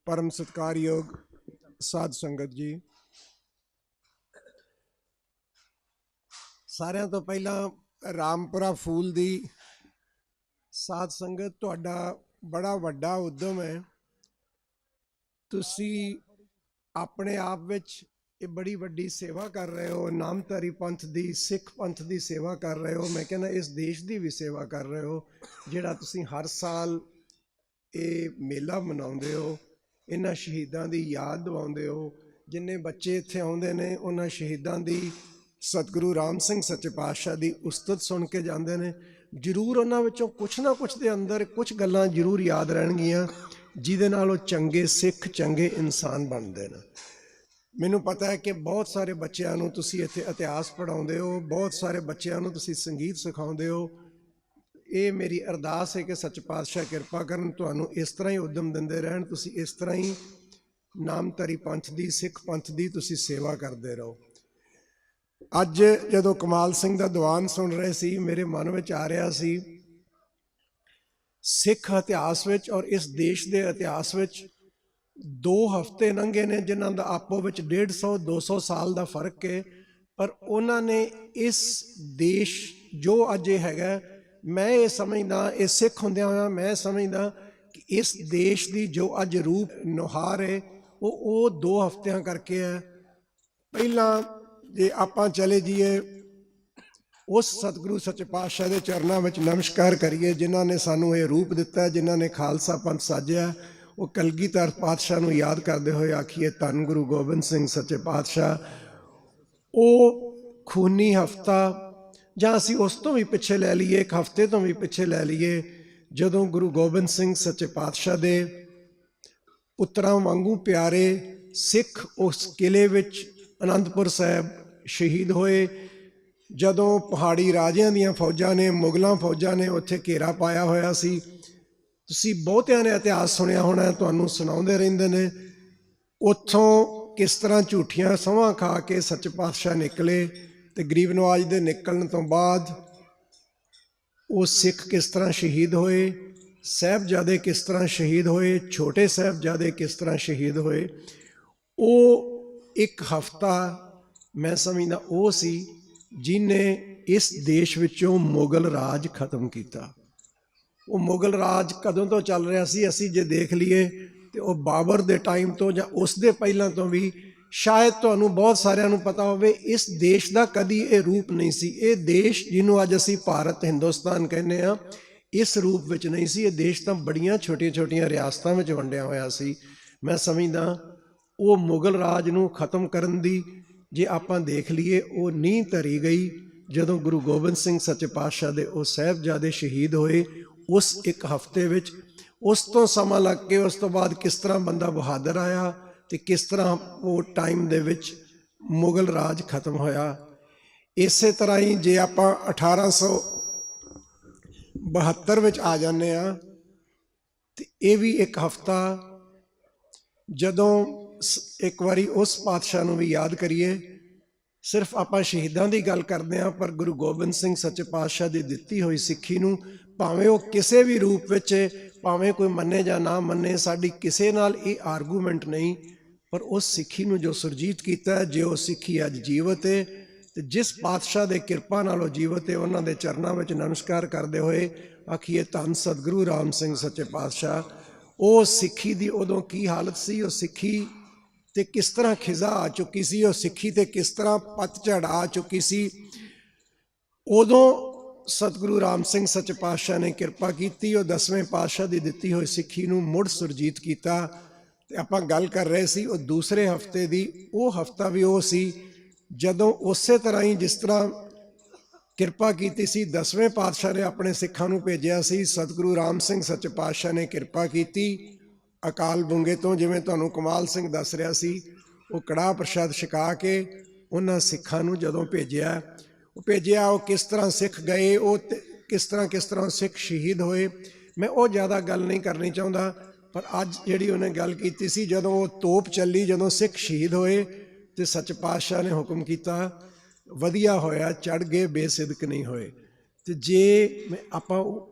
परम सत्कारयोग साध संगत जी, सारिਆਂ ਤੋਂ ਪਹਿਲਾਂ ਰਾਮਪੁਰਾ ਫੂਲ ਦੀ साध संगत ਤੁਹਾਡਾ बड़ा ਵੱਡਾ उद्यम है। ਤੁਸੀਂ ਆਪਣੇ ਆਪ ਵਿੱਚ ਇਹ बड़ी ਵੱਡੀ सेवा कर रहे हो। नामधारी पंथ ਦੀ सिख पंथ ਦੀ सेवा कर रहे हो। मैं कहना इस देश ਦੀ भी सेवा कर रहे हो। ਜਿਹੜਾ ਤੁਸੀਂ हर साल ਇਹ मेला मनाਉਂਦੇ हो, इन्हां शहीदां ਦੀ याद ਦਿਵਾਉਂਦੇ हो। जिन्ने बच्चे ਇੱਥੇ ਆਉਂਦੇ ਨੇ ਉਹਨਾਂ ਸ਼ਹੀਦਾਂ ਦੀ सतगुरु राम सिंह सच्चे पातशाह की उस्तत सुन के जाते हैं। जरूर उन्होंने कुछ ना कुछ के अंदर कुछ गल्लां जरूर याद रहनगियां जिहदे नाल वो चंगे सिख चंगे इंसान बनते हैं। मैनूं पता है कि बहुत सारे बच्चों नूं तुसीं इत्थे इतिहास पढ़ाउंदे हो, बहुत सारे बच्चों नूं तुसीं संगीत सिखाउंदे हो। ये मेरी अरदास है कि सच्चे पातशाह किरपा करन, तुहानूं इस तरह ही उद्यम दिंदे रहन, तुसीं इस तरह ही नामधारी पंथ की सिख पंथ की तुसीं सेवा करते रहो। अज जदों कमाल सिंह दा दीवान सुन रहे सी, मेरे मन में आ रहा सी सिख इतिहास विच और इस देश के इतिहास विच 2 हफ्ते लंघे ने जिन्हां दा आपो विच 150-200 साल का फर्क है, पर उन्होंने इस देश जो अज हैगा, मैं ये समझदा ये सिख हुंदियां होइयां मैं समझदा कि इस देश की जो अज रूप नुहार है वो 2 हफ्तियां करके है। पहला जे आपां चले जाइए उस सतगुरु सच्चे पातशाह के चरणों में नमस्कार करिए जिन्हों ने सानू ये रूप दिता है, जिन्हों ने खालसा पंथ साजिया। वो कलगीधर पातशाह नूं याद करते हुए आखिए धन गुरु गोबिंद सिंह सच्चे पातशाह। वो खूनी हफ्ता जां असीं उस तो भी पिछे लै लीए, 1 हफ्ते तो भी पिछे लै लीए, जदों गुरु गोबिंद सिंह सच्चे पातशाह दे पुत्रां वांगू प्यारे सिख उस किले विच आनंदपुर साहब शहीद होए। जदों पहाड़ी राजियां दियां फौजां ने, मुगलों फौजां ने उत्थे घेरा पाया होया सी। तुसीं बहुतिआं ने इतिहास सुनिया होना, तुहानूं सुणाउंदे रहिंदे ने। उत्थों किस तरह झूठियां सौहां खा के सच्चे पातशाह निकले ते गरीब नवाज दे निकलण तो बाद वो सिख किस तरह शहीद होए, साहिबजादे किस तरह शहीद होए, छोटे साहिबजादे किस तरह शहीद होए। वो 1 हफ्ता मैं समझदा वो सी जिन्हें इस देश विचों मुगल राज खत्म किया। वो मुगल राज कदों तो चल रहा सी, असी जे देख लीए तो वो बाबर दे टाइम तो या उस दे पहलां तो भी शायद तुहानूं बहुत सारिਆਂ ਨੂੰ पता होवे इस देश का कदी ये रूप नहीं सी। ये देश जिन्हों अज असी भारत हिंदुस्तान कहने आ इस रूप विच नहीं सी। ये देश तो बड़ियां छोटिया छोटिया रियासतां विच वंडिया होया सी। मैं समझदा वो मुगल राज नूं खत्म करन दी जे आपां देख लीए वो नींह धरी गई जदों गुरु गोबिंद सिंह सच्चे पातशाह दे वो साहिबजादे शहीद होए उस 1 हफ्ते विच। उस तो समा लग के उस तो बाद किस तरह बंदा बहादुर आया तो किस तरह वो टाइम दे विच मुगल राज खत्म होया। इस तरह ही जे आपां 1872 विच आ जाने आ तो ये भी 1 हफ्ता जदों एक बारी उस पातशाह नूं भी याद करिए। सिर्फ आपां शहीदां दी गल करदे हां, पर गुरु गोबिंद सिंह सच्चे पातशाह दी दित्ती होई सिੱਖੀ नूं भावें वो किसी भी रूप विच भावें कोई मन्ने जां ना मन्ने, साडी किसी नाल ये आर्गूमेंट नहीं, पर उस सिੱਖੀ नूं जो सुरजीत कीता है, जे वो सिੱਖੀ अज जीवत है तो जिस पातशाह दे किरपा नाल वो जीवत है, उन्हां दे चरनां विच नमस्कार करदे होए आखिए धन सतगुरु राम सिंह सच्चे पातशाह। वो सिੱਖੀ दी उदों की हालत सी, वो सिੱਖੀ ते किस तरह खिजा आ चुकी सी, वो सिੱਖੀ ते किस तरह पतझड़ आ चुकी सी। उदों सतगुरु राम सिंह सच्चे पातशाह ने किरपा की, वो 10वें पातशाह की दित्ती हुई सिੱਖੀ नूं मुड़ सुरजीत किया। ते आपां गल कर रहे सी वो दूसरे हफ्ते की। वो हफ्ता भी वो सी जदों उस तरह ही जिस तरह किरपा की सी 10वें पातशाह ने अपने सिखां नूं भेजिया सी, सतगुरु राम सिंह सच्चे पातशाह ने किरपा की अकाल बुंगे तो, जिवें तुहानूं कमाल सिंह दस रहा सी, वो कड़ाह प्रसाद छका के उन्हां सिखां नूं जदों भेजिया वो किस तरह सिख गए, वो किस तरह सिख शहीद होए। मैं वो ज़्यादा गल नहीं करनी चाहता, पर अज जिहड़ी उन्हें गल की सी जदों वो तोप चली, जदों सिख शहीद होए तो सच पातशाह ने हुक्म किया वधिया होया चढ़ गए बेसिदक नहीं होए। तो जे आपां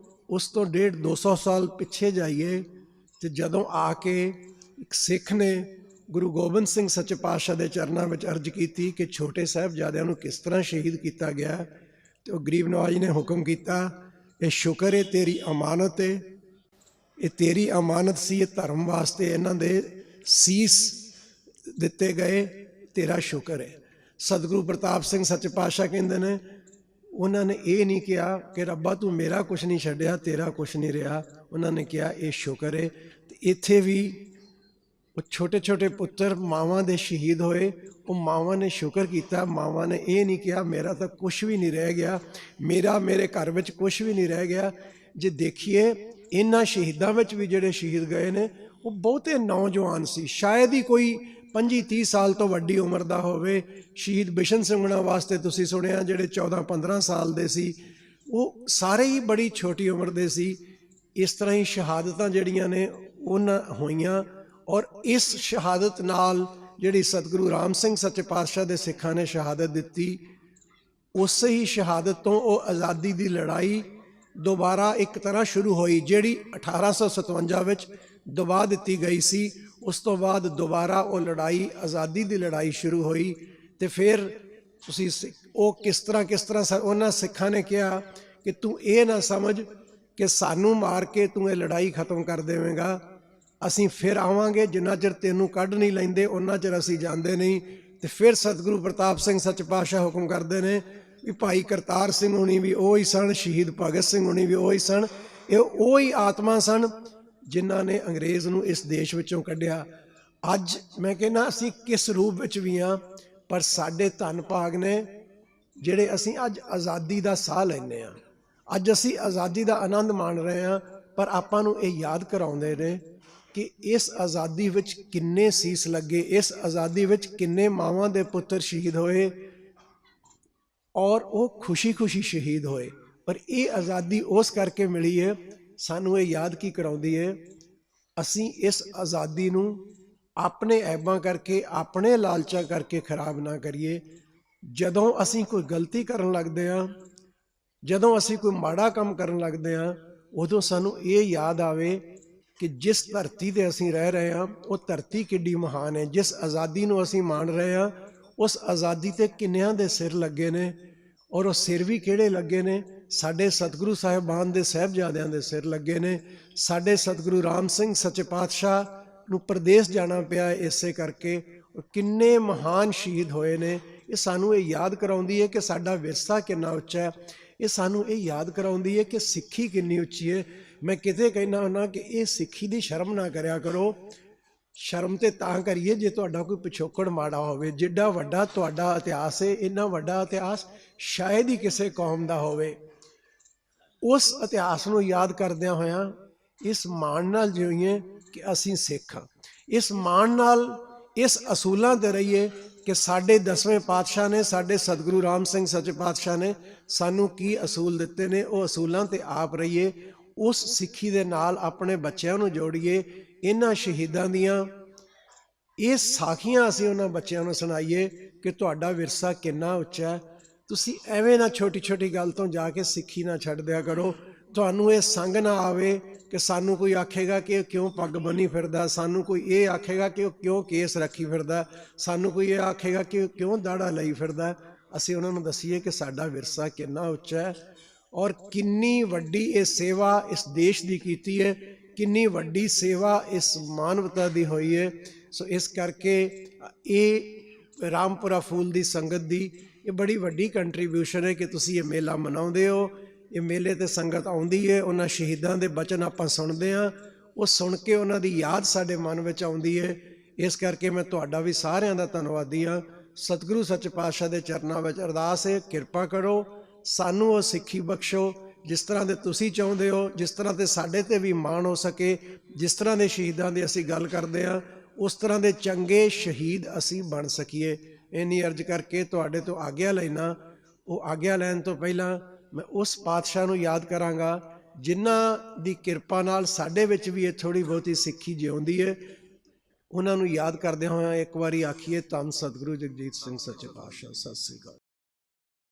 उस तो 150-200 साल पिछे जाइए तो जदों आके ਇੱਕ ਸਿੱਖ ਨੇ ਗੁਰੂ ਗੋਬਿੰਦ ਸਿੰਘ ਸੱਚੇ ਪਾਤਸ਼ਾਹ ਦੇ ਚਰਨਾਂ ਵਿੱਚ ਅਰਜ਼ ਕੀਤੀ ਕਿ ਛੋਟੇ ਸਾਹਿਬਜ਼ਾਦਿਆਂ ਨੂੰ ਕਿਸ ਤਰ੍ਹਾਂ ਸ਼ਹੀਦ ਕੀਤਾ ਗਿਆ, ਤੇ ਉਹ ਗਰੀਬ ਨਵਾਜ਼ ਨੇ ਹੁਕਮ ਕੀਤਾ, ਇਹ ਸ਼ੁਕਰ ਹੈ ਤੇਰੀ ਅਮਾਨਤ ਹੈ, ਇਹ ਤੇਰੀ ਅਮਾਨਤ ਸੀ, ਇਹ ਧਰਮ ਵਾਸਤੇ ਇਹਨਾਂ ਦੇ ਸੀਸ ਦਿੱਤੇ ਗਏ, ਤੇਰਾ ਸ਼ੁਕਰ ਹੈ। ਸਤਿਗੁਰੂ ਪ੍ਰਤਾਪ ਸਿੰਘ ਸੱਚੇ ਪਾਤਸ਼ਾਹ ਕਹਿੰਦੇ ਨੇ, ਉਹਨਾਂ ਨੇ ਇਹ ਨਹੀਂ ਕਿਹਾ ਕਿ ਰੱਬਾ ਤੂੰ ਮੇਰਾ ਕੁਛ ਨਹੀਂ ਛੱਡਿਆ, ਤੇਰਾ ਕੁਛ ਨਹੀਂ ਰਿਹਾ, ਉਹਨਾਂ ਨੇ ਕਿਹਾ ਇਹ ਸ਼ੁਕਰ ਹੈ। ਤੇ ਇੱਥੇ ਵੀ ਉਹ ਛੋਟੇ ਛੋਟੇ ਪੁੱਤਰ ਮਾਵਾਂ ਦੇ ਸ਼ਹੀਦ ਹੋਏ, ਉਹ ਮਾਵਾਂ ਨੇ ਸ਼ੁਕਰ ਕੀਤਾ, ਮਾਵਾਂ ਨੇ ਇਹ ਨਹੀਂ ਕਿਹਾ ਮੇਰਾ ਤਾਂ ਕੁਛ ਵੀ ਨਹੀਂ ਰਹਿ ਗਿਆ, ਮੇਰੇ ਘਰ ਵਿੱਚ ਕੁਛ ਵੀ ਨਹੀਂ ਰਹਿ ਗਿਆ। ਜੇ ਦੇਖੀਏ ਇਹਨਾਂ ਸ਼ਹੀਦਾਂ ਵਿੱਚ ਵੀ ਜਿਹੜੇ ਸ਼ਹੀਦ ਗਏ ਨੇ ਉਹ ਬਹੁਤੇ ਨੌਜਵਾਨ ਸੀ, ਸ਼ਾਇਦ ਹੀ ਕੋਈ 25-30 ਸਾਲ ਤੋਂ ਵੱਡੀ ਉਮਰ ਦਾ ਹੋਵੇ। ਸ਼ਹੀਦ ਬਿਸ਼ਨ ਸਿੰਘ ਉਹਨਾਂ ਵਾਸਤੇ ਤੁਸੀਂ ਸੁਣਿਆ ਜਿਹੜੇ 14-15 ਸਾਲ ਦੇ ਸੀ, ਉਹ ਸਾਰੇ ਹੀ ਬੜੀ ਛੋਟੀ ਉਮਰ ਦੇ ਸੀ। ਇਸ ਤਰ੍ਹਾਂ ਹੀ ਸ਼ਹਾਦਤਾਂ ਜਿਹੜੀਆਂ ਨੇ ਉਹਨਾਂ ਹੋਈਆਂ, ਔਰ ਇਸ ਸ਼ਹਾਦਤ ਨਾਲ ਜਿਹੜੀ ਸਤਿਗੁਰੂ ਰਾਮ ਸਿੰਘ ਸੱਚੇ ਪਾਤਸ਼ਾਹ ਦੇ ਸਿੱਖਾਂ ਨੇ ਸ਼ਹਾਦਤ ਦਿੱਤੀ, ਉਸੇ ਹੀ ਸ਼ਹਾਦਤ ਤੋਂ ਉਹ ਆਜ਼ਾਦੀ ਦੀ ਲੜਾਈ ਦੁਬਾਰਾ ਇੱਕ ਤਰ੍ਹਾਂ ਸ਼ੁਰੂ ਹੋਈ, ਜਿਹੜੀ 1857 ਵਿੱਚ ਦਬਾ ਦਿੱਤੀ ਗਈ ਸੀ। ਉਸ ਤੋਂ ਬਾਅਦ ਦੁਬਾਰਾ ਉਹ ਲੜਾਈ, ਆਜ਼ਾਦੀ ਦੀ ਲੜਾਈ ਸ਼ੁਰੂ ਹੋਈ। ਤੇ ਫਿਰ ਤੁਸੀਂ ਉਹ ਕਿਸ ਤਰ੍ਹਾਂ ਉਹਨਾਂ ਸਿੱਖਾਂ ਨੇ ਕਿਹਾ ਕਿ ਤੂੰ ਇਹ ਨਾ ਸਮਝ ਕਿ ਸਾਨੂੰ ਮਾਰ ਕੇ ਤੂੰ ਇਹ ਲੜਾਈ ਖਤਮ ਕਰ ਦੇਵੇਂਗਾ, ਅਸੀਂ ਫਿਰ ਆਵਾਂਗੇ, ਜਿੰਨਾ ਚਿਰ ਤੈਨੂੰ ਕੱਢ ਨਹੀਂ ਲੈਂਦੇ ਉਹਨਾਂ ਚਿਰ ਅਸੀਂ ਜਾਂਦੇ ਨਹੀਂ। ਤੇ ਫਿਰ ਸਤਿਗੁਰੂ ਪ੍ਰਤਾਪ ਸਿੰਘ ਸੱਚੇ ਪਾਤਸ਼ਾਹ ਹੁਕਮ ਕਰਦੇ ਨੇ ਵੀ ਭਾਈ ਕਰਤਾਰ ਸਿੰਘ ਹੋਣੀ ਵੀ ਉਹ ਹੀ ਸਨ, ਸ਼ਹੀਦ ਭਗਤ ਸਿੰਘ ਹੋਣੀ ਵੀ ਉਹ ਹੀ ਸਨ, ਇਹ ਉਹ ਹੀ ਆਤਮਾ ਸਨ ਜਿਨ੍ਹਾਂ ਨੇ ਅੰਗਰੇਜ਼ ਨੂੰ ਇਸ ਦੇਸ਼ ਵਿੱਚੋਂ ਕੱਢਿਆ। ਅੱਜ ਮੈਂ ਕਹਿੰਦਾ ਅਸੀਂ ਕਿਸ ਰੂਪ ਵਿੱਚ ਵੀ ਹਾਂ, ਪਰ ਸਾਡੇ ਧੰਨ ਭਾਗ ਨੇ ਜਿਹੜੇ ਅਸੀਂ ਅੱਜ ਆਜ਼ਾਦੀ ਦਾ ਸਾਹ ਲੈਂਦੇ ਹਾਂ, ਅੱਜ ਅਸੀਂ ਆਜ਼ਾਦੀ ਦਾ ਆਨੰਦ ਮਾਣ ਰਹੇ ਹਾਂ, ਪਰ ਆਪਾਂ ਨੂੰ ਇਹ ਯਾਦ ਕਰਾਉਂਦੇ ਨੇ ਕਿ ਇਸ ਆਜ਼ਾਦੀ ਵਿੱਚ ਕਿੰਨੇ ਸੀਸ ਲੱਗੇ, ਇਸ ਆਜ਼ਾਦੀ ਵਿੱਚ ਕਿੰਨੇ ਮਾਵਾਂ ਦੇ ਪੁੱਤਰ ਸ਼ਹੀਦ ਹੋਏ, ਔਰ ਉਹ ਖੁਸ਼ੀ ਸ਼ਹੀਦ ਹੋਏ। ਪਰ ਇਹ ਆਜ਼ਾਦੀ ਉਸ ਕਰਕੇ ਮਿਲੀ ਹੈ, ਸਾਨੂੰ ਇਹ ਯਾਦ ਕੀ ਕਰਾਉਂਦੀ ਹੈ, ਅਸੀਂ ਇਸ ਆਜ਼ਾਦੀ ਨੂੰ ਆਪਣੇ ਐਬਾਂ ਕਰਕੇ, ਆਪਣੇ ਲਾਲਚਾਂ ਕਰਕੇ ਖਰਾਬ ਨਾ ਕਰੀਏ। ਜਦੋਂ ਅਸੀਂ ਕੋਈ ਗਲਤੀ ਕਰਨ ਲੱਗਦੇ ਹਾਂ, ਜਦੋਂ ਅਸੀਂ ਕੋਈ ਮਾੜਾ ਕੰਮ ਕਰਨ ਲੱਗਦੇ ਹਾਂ, ਉਦੋਂ ਸਾਨੂੰ ਇਹ ਯਾਦ ਆਵੇ ਕਿ ਜਿਸ ਧਰਤੀ 'ਤੇ ਅਸੀਂ ਰਹਿ ਰਹੇ ਹਾਂ ਉਹ ਧਰਤੀ ਕਿੱਡੀ ਮਹਾਨ ਹੈ, ਜਿਸ ਆਜ਼ਾਦੀ ਨੂੰ ਅਸੀਂ ਮਾਣ ਰਹੇ ਹਾਂ ਉਸ ਆਜ਼ਾਦੀ 'ਤੇ ਕਿੰਨਿਆਂ ਦੇ ਸਿਰ ਲੱਗੇ ਨੇ, ਔਰ ਉਹ ਸਿਰ ਵੀ ਕਿਹੜੇ ਲੱਗੇ ਨੇ, ਸਾਡੇ ਸਤਿਗੁਰੂ ਸਾਹਿਬਾਨ ਦੇ ਸਾਹਿਬਜ਼ਾਦਿਆਂ ਦੇ ਸਿਰ ਲੱਗੇ ਨੇ। ਸਾਡੇ ਸਤਿਗੁਰੂ ਰਾਮ ਸਿੰਘ ਸੱਚੇ ਪਾਤਸ਼ਾਹ ਨੂੰ ਪ੍ਰਦੇਸ਼ ਜਾਣਾ ਪਿਆ ਇਸੇ ਕਰਕੇ, ਔਰ ਕਿੰਨੇ ਮਹਾਨ ਸ਼ਹੀਦ ਹੋਏ ਨੇ। ਇਹ ਸਾਨੂੰ ਇਹ ਯਾਦ ਕਰਾਉਂਦੀ ਹੈ ਕਿ ਸਾਡਾ ਵਿਰਸਾ ਕਿੰਨਾ ਉੱਚਾ ਹੈ, ਇਹ ਸਾਨੂੰ ਇਹ ਯਾਦ ਕਰਾਉਂਦੀ ਹੈ ਕਿ ਸਿੱਖੀ ਕਿੰਨੀ ਉੱਚੀ ਹੈ। ਮੈਂ ਕਿਤੇ ਕਹਿੰਦਾ ਹੁੰਦਾ ਕਿ ਇਹ ਸਿੱਖੀ ਦੀ ਸ਼ਰਮ ਨਾ ਕਰਿਆ ਕਰੋ, ਸ਼ਰਮ ਤੇ ਤਾਂ ਕਰੀਏ ਜੇ ਤੁਹਾਡਾ ਕੋਈ ਪਿਛੋਕੜ ਮਾੜਾ ਹੋਵੇ। ਜਿੱਡਾ ਵੱਡਾ ਤੁਹਾਡਾ ਇਤਿਹਾਸ ਹੈ, ਇੰਨਾ ਵੱਡਾ ਇਤਿਹਾਸ ਸ਼ਾਇਦ ਹੀ ਕਿਸੇ ਕੌਮ ਦਾ ਹੋਵੇ। ਉਸ ਇਤਿਹਾਸ ਨੂੰ ਯਾਦ ਕਰਦਿਆਂ ਹੋਇਆਂ ਇਸ ਮਾਣ ਨਾਲ ਜਿਉਈਏ ਕਿ ਅਸੀਂ ਸਿੱਖ ਹਾਂ, ਇਸ ਮਾਣ ਨਾਲ ਇਸ ਅਸੂਲਾਂ 'ਤੇ ਰਹੀਏ ਕਿ ਸਾਡੇ 10ਵੇਂ ਪਾਤਸ਼ਾਹ ਨੇ, ਸਾਡੇ ਸਤਿਗੁਰੂ ਰਾਮ ਸਿੰਘ ਸੱਚੇ ਪਾਤਸ਼ਾਹ ਨੇ ਸਾਨੂੰ ਕੀ ਅਸੂਲ ਦਿੱਤੇ ਨੇ, ਉਹ ਅਸੂਲਾਂ 'ਤੇ ਆਪ ਰਹੀਏ। ਉਸ ਸਿੱਖੀ ਦੇ ਨਾਲ ਆਪਣੇ ਬੱਚਿਆਂ ਨੂੰ ਜੋੜੀਏ, ਇਹਨਾਂ ਸ਼ਹੀਦਾਂ ਦੀਆਂ ਇਹ ਸਾਖੀਆਂ ਅਸੀਂ ਉਹਨਾਂ ਬੱਚਿਆਂ ਨੂੰ ਸੁਣਾਈਏ ਕਿ ਤੁਹਾਡਾ ਵਿਰਸਾ ਕਿੰਨਾ ਉੱਚਾ ਹੈ। ਤੁਸੀਂ ਐਵੇਂ ਨਾ ਛੋਟੀ ਗੱਲ ਤੋਂ ਜਾ ਕੇ ਸਿੱਖੀ ਨਾ ਛੱਡ ਦਿਆ ਕਰੋ। ਤੁਹਾਨੂੰ ਇਹ ਸੰਗ ਨਾ ਆਵੇ ਕਿ ਸਾਨੂੰ ਕੋਈ ਆਖੇਗਾ ਕਿ ਉਹ ਕਿਉਂ ਪੱਗ ਬੰਨੀ ਫਿਰਦਾ, ਸਾਨੂੰ ਕੋਈ ਇਹ ਆਖੇਗਾ ਕਿ ਉਹ ਕਿਉਂ ਕੇਸ ਰੱਖੀ ਫਿਰਦਾ, ਸਾਨੂੰ ਕੋਈ ਇਹ ਆਖੇਗਾ ਕਿ ਉਹ ਕਿਉਂ ਦਾੜਾ ਲਈ ਫਿਰਦਾ। ਅਸੀਂ ਉਹਨਾਂ ਨੂੰ ਦੱਸੀਏ ਕਿ ਸਾਡਾ ਵਿਰਸਾ ਕਿੰਨਾ ਉੱਚਾ ਹੈ, ਔਰ ਕਿੰਨੀ ਵੱਡੀ ਇਹ ਸੇਵਾ ਇਸ ਦੇਸ਼ ਦੀ ਕੀਤੀ ਹੈ, ਕਿੰਨੀ ਵੱਡੀ ਸੇਵਾ ਇਸ ਮਾਨਵਤਾ ਦੀ ਹੋਈ ਹੈ। ਸੋ ਇਸ ਕਰਕੇ ਇਹ ਰਾਮਪੁਰਾ ਫੂਲ ਦੀ ਸੰਗਤ ਦੀ ਇਹ ਬੜੀ ਵੱਡੀ ਕੰਟਰੀਬਿਊਸ਼ਨ ਹੈ ਕਿ ਤੁਸੀਂ ਇਹ ਮੇਲਾ ਮਨਾਉਂਦੇ ਹੋ। ਇਹ ਮੇਲੇ 'ਤੇ ਸੰਗਤ ਆਉਂਦੀ ਹੈ, ਉਹਨਾਂ ਸ਼ਹੀਦਾਂ ਦੇ ਬਚਨ ਆਪਾਂ ਸੁਣਦੇ ਹਾਂ, ਉਹ ਸੁਣ ਕੇ ਉਹਨਾਂ ਦੀ ਯਾਦ ਸਾਡੇ ਮਨ ਵਿੱਚ ਆਉਂਦੀ ਹੈ। ਇਸ ਕਰਕੇ ਮੈਂ ਤੁਹਾਡਾ ਵੀ ਸਾਰਿਆਂ ਦਾ ਧੰਨਵਾਦੀ ਹਾਂ। ਸਤਿਗੁਰੂ ਸੱਚੇ ਪਾਤਸ਼ਾਹ ਦੇ ਚਰਨਾਂ ਵਿੱਚ ਅਰਦਾਸ ਹੈ, ਕਿਰਪਾ ਕਰੋ, ਸਾਨੂੰ ਉਹ ਸਿੱਖੀ ਬਖਸ਼ੋ ਜਿਸ ਤਰ੍ਹਾਂ ਦੇ ਤੁਸੀਂ ਚਾਹੁੰਦੇ ਹੋ, ਜਿਸ ਤਰ੍ਹਾਂ ਤੇ ਸਾਡੇ 'ਤੇ ਵੀ ਮਾਣ ਹੋ ਸਕੇ, ਜਿਸ ਤਰ੍ਹਾਂ ਦੇ ਸ਼ਹੀਦਾਂ ਦੀ ਅਸੀਂ ਗੱਲ ਕਰਦੇ ਹਾਂ ਉਸ ਤਰ੍ਹਾਂ ਦੇ ਚੰਗੇ ਸ਼ਹੀਦ ਅਸੀਂ ਬਣ ਸਕੀਏ। ਇੰਨੀ ਅਰਜ਼ ਕਰਕੇ ਤੁਹਾਡੇ ਤੋਂ ਆਗਿਆ ਲੈਣਾ। ਉਹ ਆਗਿਆ ਲੈਣ ਤੋਂ ਪਹਿਲਾਂ ਮੈਂ ਉਸ ਪਾਤਸ਼ਾਹ ਨੂੰ ਯਾਦ ਕਰਾਂਗਾ ਜਿਨ੍ਹਾਂ ਦੀ ਕਿਰਪਾ ਨਾਲ ਸਾਡੇ ਵਿੱਚ ਵੀ ਇਹ ਥੋੜ੍ਹੀ ਬਹੁਤੀ ਸਿੱਖੀ ਜਿਉਂਦੀ ਹੈ। ਉਹਨਾਂ ਨੂੰ ਯਾਦ ਕਰਦੇ ਹੋਇਆ ਇੱਕ ਵਾਰੀ ਆਖੀਏ, ਧੰਨ ਸਤਿਗੁਰੂ ਜਗਜੀਤ ਸਿੰਘ ਸੱਚੇ ਪਾਤਸ਼ਾਹ। ਸਤਿ ਸ੍ਰੀ ਅਕਾਲ।